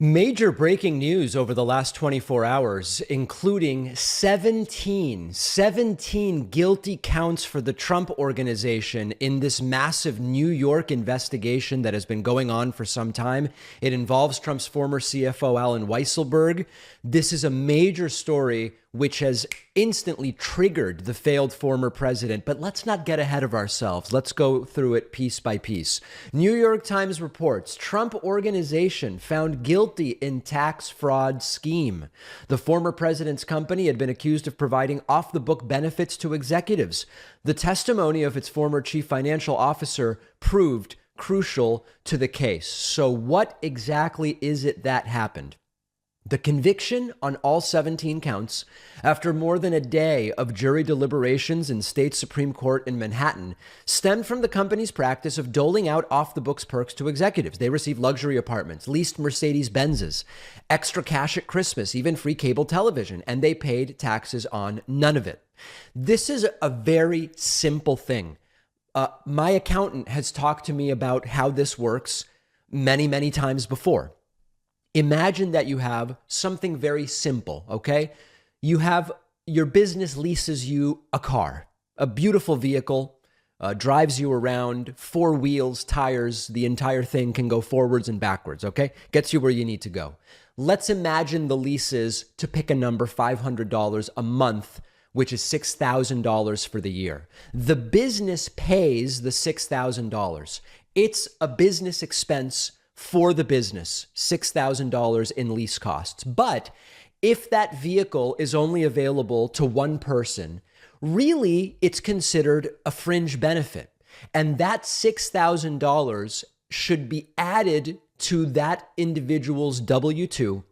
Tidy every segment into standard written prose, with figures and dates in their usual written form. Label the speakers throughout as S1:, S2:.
S1: Major breaking news over the last 24 hours, including 17 guilty counts for the Trump Organization in this massive New York investigation that has been going on for some time. It involves Trump's former CFO, Alan Weisselberg. This is a major story which has instantly triggered the failed former president. But let's not get ahead of ourselves. Let's go through it piece by piece. New York Times reports Trump Organization found guilty in tax fraud scheme. The former president's company had been accused of providing off-the-book benefits to executives. The testimony of its former chief financial officer proved crucial to the case. So what exactly is it that happened? The conviction on all 17 counts, after more than a day of jury deliberations in state Supreme Court in Manhattan, stemmed from the company's practice of doling out off-the-books perks to executives. They received luxury apartments, leased Mercedes-Benzes, extra cash at Christmas, even free cable television, and they paid taxes on none of it. This is a very simple thing. My accountant has talked to me about how this works many times before. Imagine that you have something very simple, okay? You have your business leases you a car, a beautiful vehicle, drives you around, four wheels, tires, the entire thing can go forwards and backwards, okay? Gets you where you need to go. Let's imagine the lease is, to pick a number, $500 a month, which is $6,000 for the year. The business pays the $6,000. It's a business expense for the business, $6,000 in lease costs. But if that vehicle is only available to one person, really it's considered a fringe benefit. And that $6,000 should be added to that individual's W-2,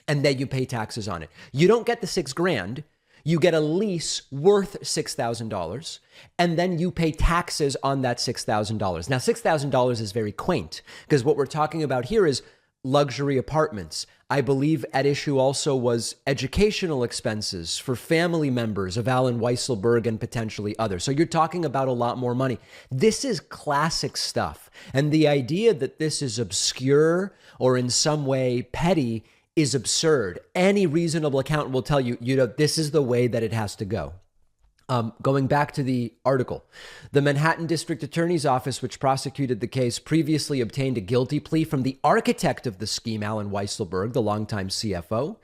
S1: and then you pay taxes on it. You don't get the $6,000. You get a lease worth $6,000, and then you pay taxes on that $6,000. Now, $6,000 is very quaint, because what we're talking about here is luxury apartments. I believe at issue also was educational expenses for family members of Alan Weisselberg and potentially others. So you're talking about a lot more money. This is classic stuff. And the idea that this is obscure or in some way petty is absurd. Any reasonable accountant will tell you, this is the way that it has to go. Going back to the article, the Manhattan District Attorney's Office, which prosecuted the case, previously obtained a guilty plea from the architect of the scheme, Alan Weisselberg, the longtime CFO.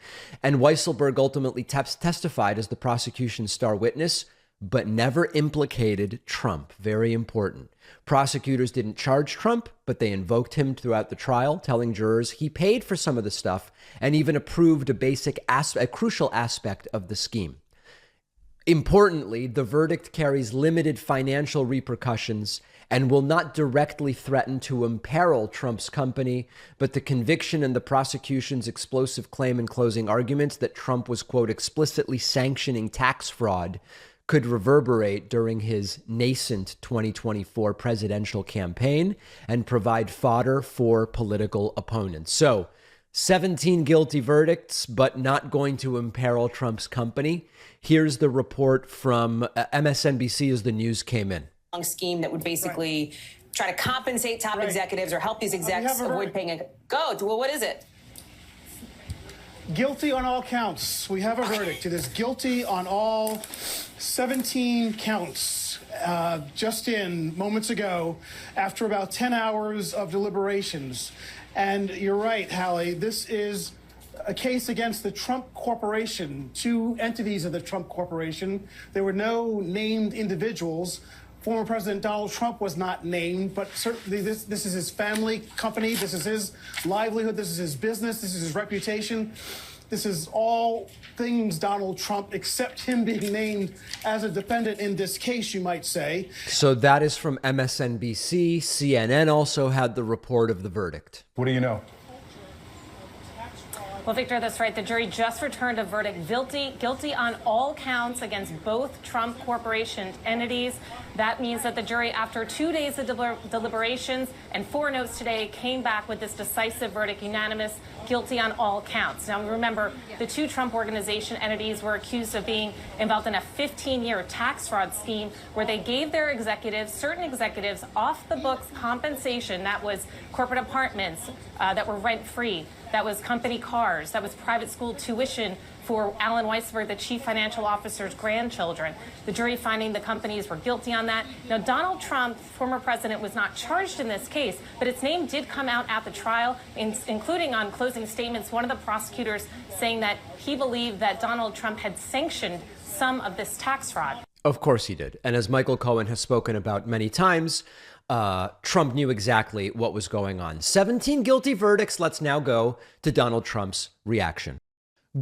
S1: And Weisselberg ultimately testified as the prosecution's star witness, but never implicated Trump. Very important. Prosecutors didn't charge Trump, but they invoked him throughout the trial, telling jurors he paid for some of the stuff and even approved a crucial aspect of the scheme. Importantly, the verdict carries limited financial repercussions and will not directly threaten to imperil Trump's company, but the conviction and the prosecution's explosive claim in closing arguments that Trump was, quote, explicitly sanctioning tax fraud could reverberate during his nascent 2024 presidential campaign and provide fodder for political opponents. So, 17 guilty verdicts, but not going to imperil Trump's company. Here's the report from MSNBC as the news came in.
S2: Scheme that would basically try to compensate top executives or help these execs avoid paying a... Well, what is it?
S3: Guilty on all counts. We have a verdict. It is guilty on all 17 counts. Just in moments ago, after about 10 hours of deliberations. And you're right, Hallie, this is a case against the Trump Corporation, two entities of the Trump Corporation. There were no named individuals. Former President Donald Trump was not named, but certainly this is his family company. This is his livelihood. This is his business. This is his reputation. This is all things Donald Trump, except him being named as a defendant in this case, you might say.
S1: So that is from MSNBC. CNN also had the report of the verdict.
S4: What do you know? Well, Victor, that's right. The jury just returned a verdict guilty on all counts against both Trump Corporation entities. That means that the jury, after 2 days of deliberations and 4 notes today, came back with this decisive verdict, unanimous, guilty on all counts. Now, remember, the 2 Trump Organization entities were accused of being involved in a 15-year tax fraud scheme where they gave their executives, certain executives, off-the-books compensation. That was corporate apartments that were rent-free. That was company cars. That was private school tuition for Alan Weisselberg, the chief financial officer's grandchildren. The jury finding the companies were guilty on that. Now, Donald Trump, former president, was not charged in this case, but its name did come out at the trial, including on closing statements, one of the prosecutors saying that he believed that Donald Trump had sanctioned some of this tax fraud.
S1: Of course he did. And as Michael Cohen has spoken about many times, Trump knew exactly what was going on. 17 guilty verdicts. Let's now go to Donald Trump's reaction.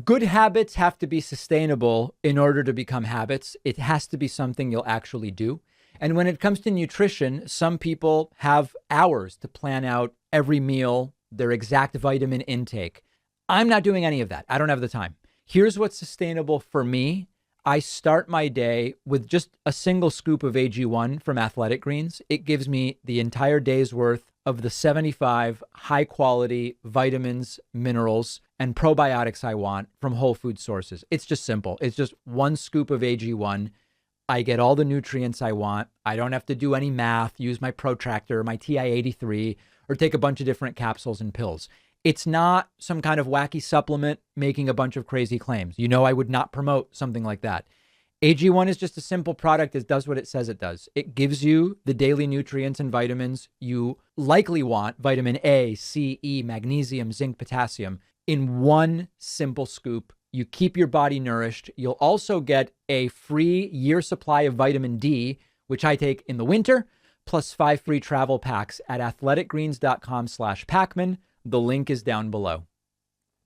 S1: Good habits have to be sustainable in order to become habits. It has to be something you'll actually do. And when it comes to nutrition, some people have hours to plan out every meal, their exact vitamin intake. I'm not doing any of that. I don't have the time. Here's what's sustainable for me. I start my day with just a single scoop of AG1 from Athletic Greens. It gives me the entire day's worth of the 75 high quality vitamins, minerals, and probiotics I want from whole food sources. It's just simple. It's just 1 scoop of AG1. I get all the nutrients I want. I don't have to do any math, use my protractor, my TI-83, or take a bunch of different capsules and pills. It's not some kind of wacky supplement making a bunch of crazy claims. You know, I would not promote something like that. AG1 is just a simple product that does what it says it does. It gives you the daily nutrients and vitamins you likely want, vitamin A, C, E, magnesium, zinc, potassium, in 1 simple scoop. You keep your body nourished. You'll also get a free year supply of vitamin D, which I take in the winter, plus 5 free travel packs at athleticgreens.com/Pacman. The link is down below.